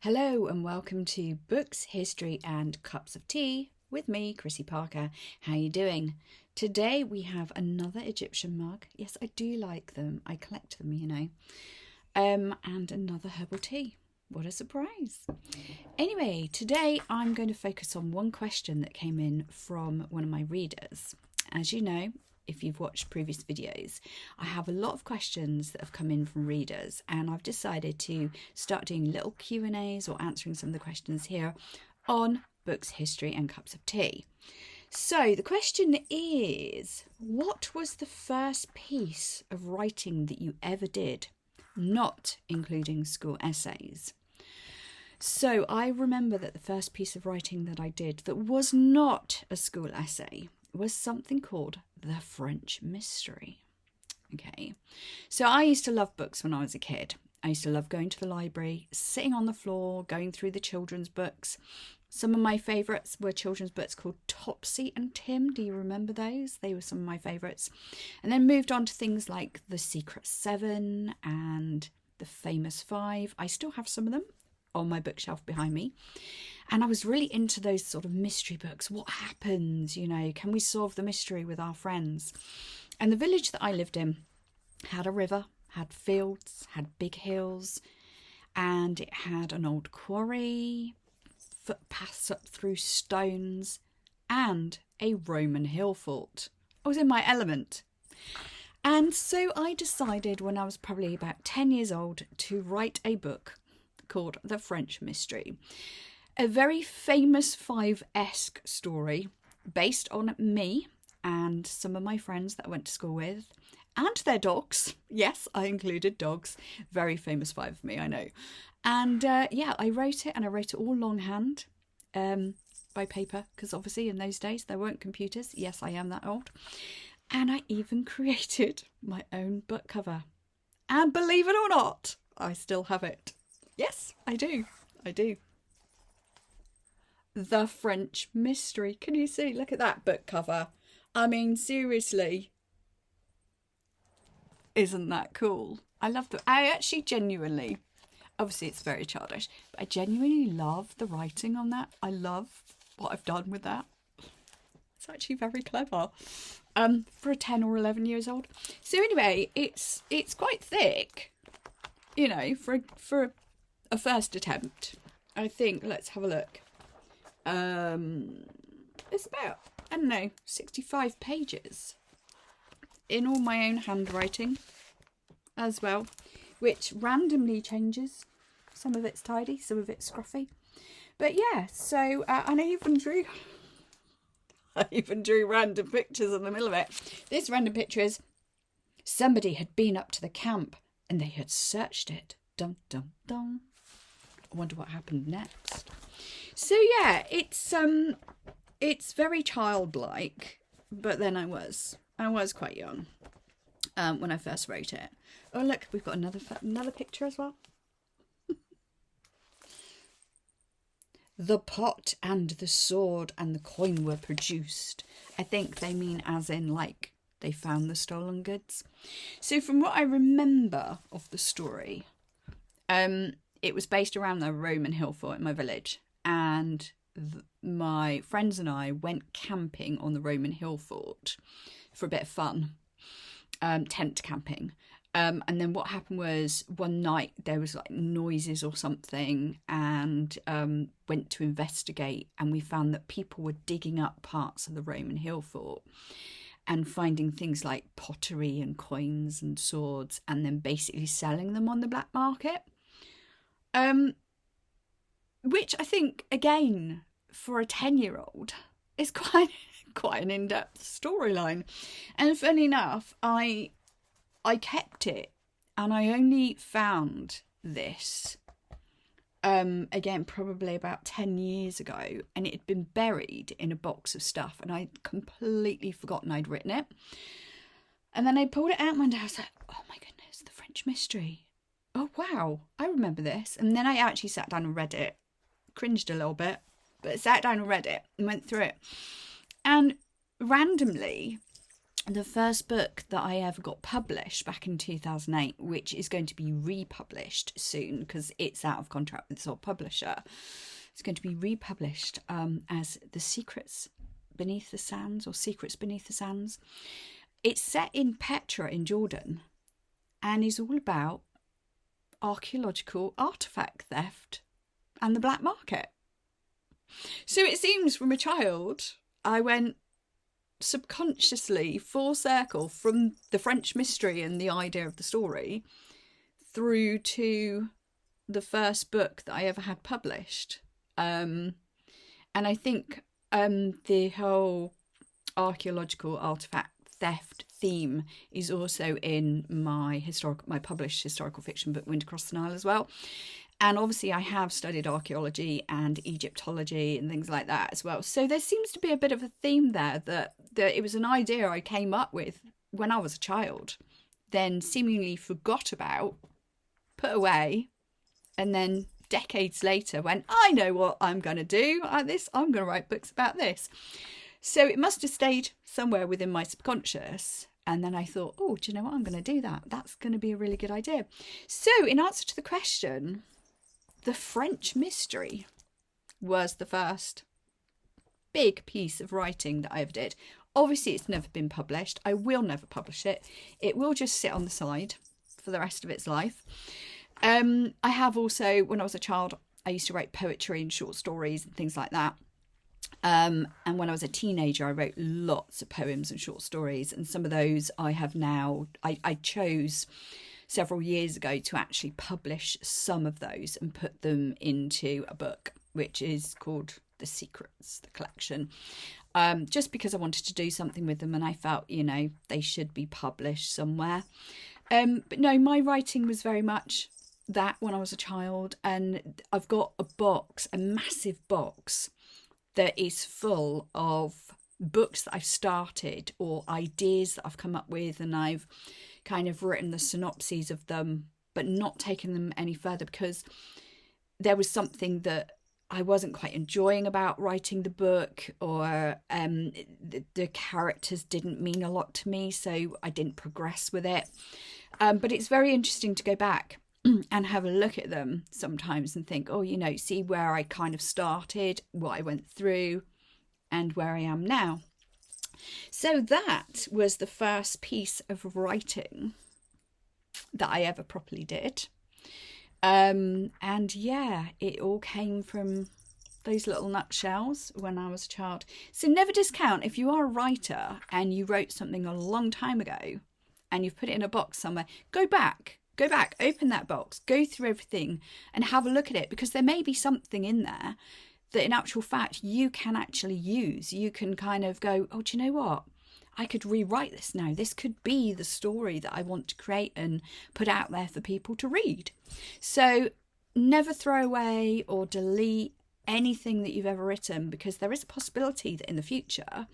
Hello and welcome to Books, History and Cups of Tea with me, Chrissy Parker. How are you doing? Today we have another Egyptian mug. Yes, I do like them. I collect them, and another herbal tea. What a surprise. Anyway, today I'm going to focus on one question that came in from one of my readers. As you know, if you've watched previous videos, I have a lot of questions that have come in from readers, and I've decided to start doing little Q&As or answering some of the questions here on Books, History and Cups of Tea. So the question is, what was the first piece of writing that you ever did, not including school essays? So I remember that the first piece of writing that I did that was not a school essay was something called The French Mystery. Okay, so I used to love books when I was a kid. I used to love going to the library, sitting on the floor, going through the children's books. Some of my favourites were children's books called Topsy and Tim. Do you remember those? They were some of my favourites. And then moved on to things like The Secret Seven and The Famous Five. I still have some of them on my bookshelf behind me. And I was really into those sort of mystery books. What happens? Can we solve the mystery with our friends? And the village that I lived in had a river, had fields, had big hills, and it had an old quarry, footpaths up through stones, and a Roman hill fort. I was in my element. And so I decided when I was probably about 10 years old to write a book called The French Mystery. A very famous Five-esque story based on me and some of my friends that I went to school with and their dogs. Yes, I included dogs. Very famous Five of me, I know. And I wrote it, and I wrote it all longhand by paper, because obviously in those days there weren't computers. Yes, I am that old. And I even created my own book cover. And believe it or not, I still have it. Yes, I do. The French Mystery. Can you see? Look at that book cover. I mean, seriously. Isn't that cool? I actually genuinely, obviously it's very childish, but I genuinely love the writing on that. I love what I've done with that. It's actually very clever for a 10 or 11 years old. So anyway, it's quite thick, for a first attempt. I think, let's have a look. It's about, 65 pages in all my own handwriting as well, which randomly changes. Some of it's tidy, some of it's scruffy. But yeah, so, and I even drew random pictures in the middle of it. This random picture is somebody had been up to the camp and they had searched it. Dum, dum, dum. I wonder what happened next. So yeah, it's very childlike, but then I was quite young when I first wrote it. Oh look, we've got another picture as well. The pot and the sword and the coin were produced. I think they mean as in like they found the stolen goods. So from what I remember of the story, it was based around the Roman hill fort in my village, and my friends and I went camping on the Roman hill fort for a bit of fun, tent camping. And then what happened was one night there was like noises or something, and went to investigate, and we found that people were digging up parts of the Roman hill fort and finding things like pottery and coins and swords, and then basically selling them on the black market. Which I think, again, for a 10-year-old is quite an in-depth storyline. And funny enough, I kept it, and I only found this again probably about 10 years ago, and it had been buried in a box of stuff, and I'd completely forgotten I'd written it. And then I pulled it out one day. I was like, oh my goodness, The French Mystery. Oh wow, I remember this. And then I actually sat down and read it. Cringed a little bit, but sat down and read it and went through it. And randomly, the first book that I ever got published back in 2008, which is going to be republished soon because it's out of contract with this old publisher. It's going to be republished as The Secrets Beneath the Sands, or Secrets Beneath the Sands. It's set in Petra in Jordan and is all about archaeological artefact theft and the black market. So it seems from a child, I went subconsciously full circle from the French mystery and the idea of the story through to the first book that I ever had published. And I think the whole archaeological artifact theft theme is also in my published historical fiction book Wind Across the Nile as well. And obviously I have studied archaeology and Egyptology and things like that as well. So there seems to be a bit of a theme there that it was an idea I came up with when I was a child, then seemingly forgot about, put away, and then decades later went, I know what I'm going to do. I'm going to write books about this. So it must have stayed somewhere within my subconscious. And then I thought, oh, do you know what? I'm going to do that. That's going to be a really good idea. So in answer to the question, the French mystery was the first big piece of writing that I ever did. Obviously, it's never been published. I will never publish it. It will just sit on the side for the rest of its life. I have also, when I was a child, I used to write poetry and short stories and things like that. And when I was a teenager, I wrote lots of poems and short stories. And some of those I have now, I chose several years ago to actually publish some of those and put them into a book, which is called The Secrets, the collection. Just because I wanted to do something with them and I felt, they should be published somewhere. But no, my writing was very much that when I was a child, and I've got a massive box that is full of books that I've started or ideas that I've come up with, and I've kind of written the synopses of them but not taken them any further because there was something that I wasn't quite enjoying about writing the book, or the characters didn't mean a lot to me, so I didn't progress with it. But it's very interesting to go back and have a look at them sometimes and think, oh, see where I kind of started, what I went through, and where I am now. So that was the first piece of writing that I ever properly did. And yeah, it all came from those little nutshells when I was a child. So never discount if you are a writer and you wrote something a long time ago and you've put it in a box somewhere. Go back, open that box, go through everything and have a look at it, because there may be something in there that in actual fact you can actually use. You can kind of go, oh, do you know what? I could rewrite this now. This could be the story that I want to create and put out there for people to read. So never throw away or delete anything that you've ever written, because there is a possibility that in the future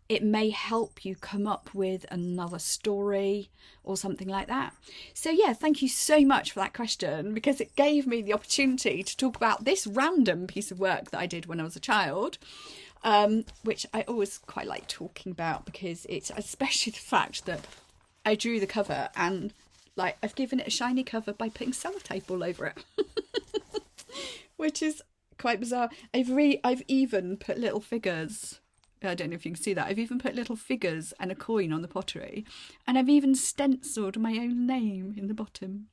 it may help you come up with another story or something like that. So yeah, thank you so much for that question, because it gave me the opportunity to talk about this random piece of work that I did when I was a child, which I always quite like talking about, because it's especially the fact that I drew the cover and I've given it a shiny cover by putting sellotape all over it, which is quite bizarre. I've even put little figures. I don't know if you can see that. I've even put little figures and a coin on the pottery, and I've even stenciled my own name in the bottom,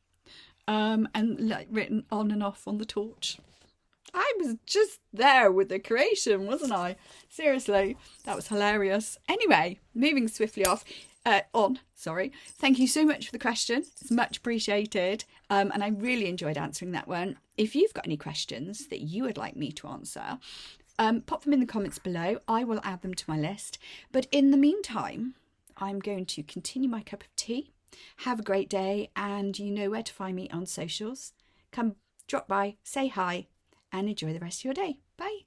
and written on and off on the torch. I was just there with the creation, wasn't I? Seriously, that was hilarious. Anyway, moving swiftly on. Thank you so much for the question. It's much appreciated, and I really enjoyed answering that one. If you've got any questions that you would like me to answer, pop them in the comments below. I will add them to my list. But in the meantime, I'm going to continue my cup of tea. Have a great day, and you know where to find me on socials. Come drop by, say hi, and enjoy the rest of your day. Bye.